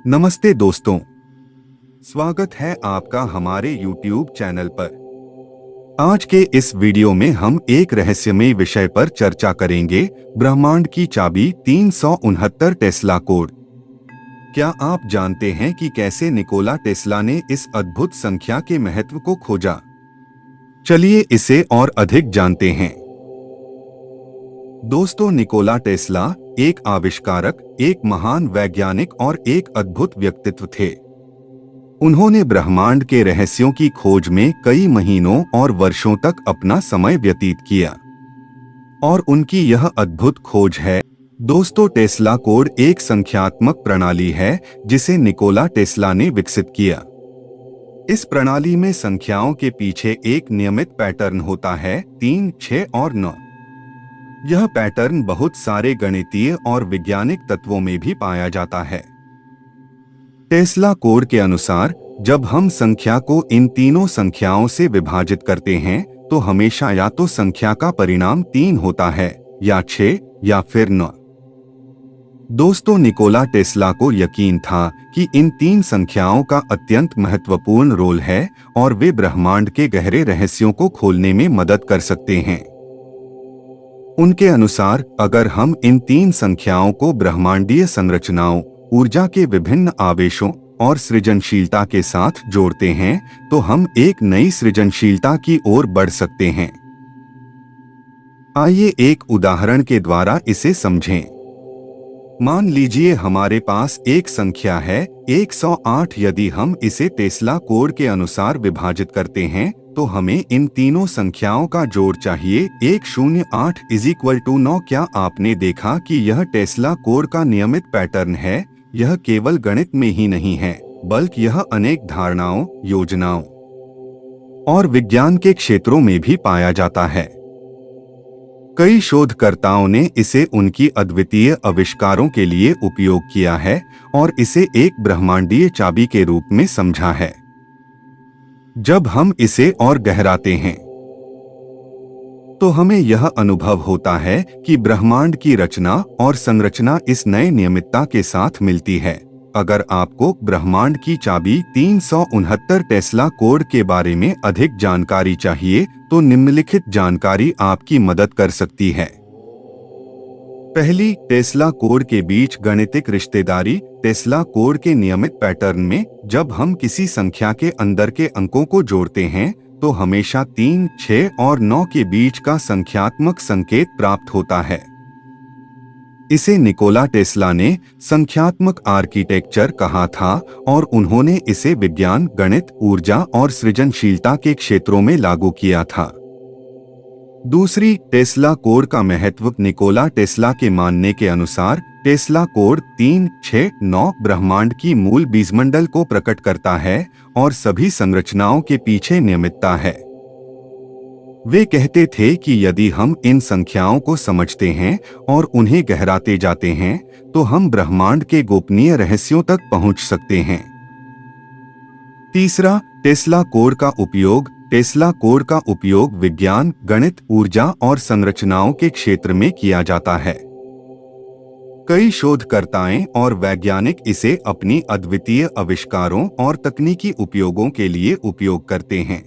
नमस्ते दोस्तों, स्वागत है आपका हमारे YouTube चैनल पर। आज के इस वीडियो में हम एक रहस्यमय विषय पर चर्चा करेंगे, ब्रह्मांड की चाबी 369 टेस्ला कोड। क्या आप जानते हैं कि कैसे निकोला टेस्ला ने इस अद्भुत संख्या के महत्व को खोजा? चलिए इसे और अधिक जानते हैं। दोस्तों, निकोला टेस्ला एक आविष्कारक, एक महान वैज्ञानिक और एक अद्भुत व्यक्तित्व थे। उन्होंने ब्रह्मांड के रहस्यों की खोज में कई महीनों और वर्षों तक अपना समय व्यतीत किया और उनकी यह अद्भुत खोज है। दोस्तों, टेस्ला कोड एक संख्यात्मक प्रणाली है जिसे निकोला टेस्ला ने विकसित किया। इस प्रणाली में संख्याओं के पीछे एक नियमित पैटर्न होता है, 3, 6 और 9। यह पैटर्न बहुत सारे गणितीय और वैज्ञानिक तत्वों में भी पाया जाता है। टेस्ला कोड के अनुसार जब हम संख्या को इन तीनों संख्याओं से विभाजित करते हैं तो हमेशा या तो संख्या का परिणाम 3 होता है या 6 या फिर 9। दोस्तों, निकोला टेस्ला को यकीन था कि इन 3 संख्याओं का अत्यंत महत्वपूर्ण रोल है और वे ब्रह्मांड के गहरे रहस्यों को खोलने में मदद कर सकते हैं। उनके अनुसार अगर हम इन 3 संख्याओं को ब्रह्मांडीय संरचनाओं, ऊर्जा के विभिन्न आवेशों और सृजनशीलता के साथ जोड़ते हैं तो हम एक नई सृजनशीलता की ओर बढ़ सकते हैं। आइए एक उदाहरण के द्वारा इसे समझें। मान लीजिए हमारे पास एक संख्या है 108। यदि हम इसे टेस्ला कोड के अनुसार विभाजित करते हैं तो हमें इन तीनों संख्याओं का जोड़ चाहिए, 108 = 9। क्या आपने देखा कि यह टेस्ला कोड का नियमित पैटर्न है? यह केवल गणित में ही नहीं है, बल्कि यह अनेक धारणाओं, योजनाओं और विज्ञान के क्षेत्रों में भी पाया जाता है। कई शोधकर्ताओं ने इसे उनकी अद्वितीय आविष्कारों के लिए उपयोग किया है और इसे एक ब्रह्मांडीय चाबी के रूप में समझा है। जब हम इसे और गहराते हैं तो हमें यह अनुभव होता है कि ब्रह्मांड की रचना और संरचना इस नए नियमितता के साथ मिलती है। अगर आपको ब्रह्मांड की चाबी 369 टेस्ला कोड के बारे में अधिक जानकारी चाहिए तो निम्नलिखित जानकारी आपकी मदद कर सकती है। पहली, टेस्ला कोड के बीच गणितिक रिश्तेदारी। टेस्ला कोड के नियमित पैटर्न में जब हम किसी संख्या के अंदर के अंकों को जोड़ते हैं तो हमेशा 3, 6 और 9 के बीच का संख्यात्मक संकेत प्राप्त होता है। इसे निकोला टेस्ला ने संख्यात्मक आर्किटेक्चर कहा था और उन्होंने इसे विज्ञान, गणित, ऊर्जा और सृजनशीलता के क्षेत्रों में लागू किया था। दूसरी, टेस्ला कोड का महत्व। निकोला टेस्ला के मानने के अनुसार टेस्ला कोड 3, 6, 9 ब्रह्मांड की मूल बीजमंडल को प्रकट करता है और सभी संरचनाओं के पीछे नियमितता है। वे कहते थे कि यदि हम इन संख्याओं को समझते हैं और उन्हें गहराते जाते हैं तो हम ब्रह्मांड के गोपनीय रहस्यों तक पहुंच सकते हैं। तीसरा, टेस्ला कोड का उपयोग। टेस्ला कोड का उपयोग विज्ञान, गणित, ऊर्जा और संरचनाओं के क्षेत्र में किया जाता है। कई शोधकर्ताएं और वैज्ञानिक इसे अपनी अद्वितीय आविष्कारों और तकनीकी उपयोगों के लिए उपयोग करते हैं।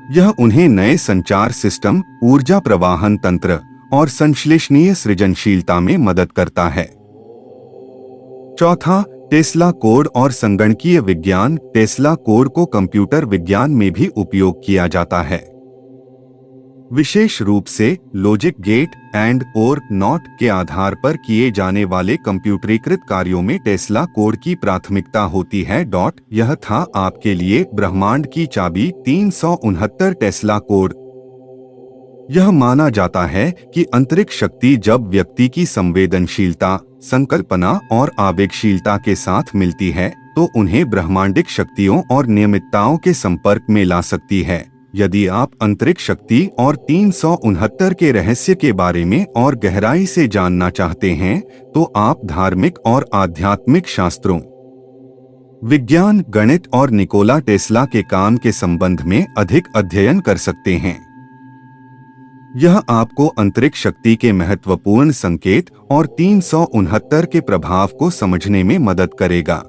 यह उन्हें नए संचार सिस्टम, ऊर्जा प्रवाहन तंत्र और संश्लेषणीय सृजनशीलता में मदद करता है। चौथा, टेस्ला कोड और संगणकीय विज्ञान। टेस्ला कोड को कंप्यूटर विज्ञान में भी उपयोग किया जाता है, विशेष रूप से लॉजिक गेट, एंड और नॉट के आधार पर किए जाने वाले कंप्यूटरीकृत कार्यों में टेस्ला कोड की प्राथमिकता होती है। यह था आपके लिए ब्रह्मांड की चाबी 369 टेस्ला कोड। यह माना जाता है कि अंतरिक्ष शक्ति जब व्यक्ति की संवेदनशीलता, संकल्पना और आवेगशीलता के साथ मिलती है तो उन्हें ब्रह्मांडिक शक्तियों और नियमितताओं के संपर्क में ला सकती है। यदि आप अंतरिक्ष शक्ति और 369 के रहस्य के बारे में और गहराई से जानना चाहते हैं तो आप धार्मिक और आध्यात्मिक शास्त्रों, विज्ञान, गणित और निकोला टेस्ला के काम के संबंध में अधिक अध्ययन कर सकते हैं। यह आपको अंतरिक्ष शक्ति के महत्वपूर्ण संकेत और 369 के प्रभाव को समझने में मदद करेगा।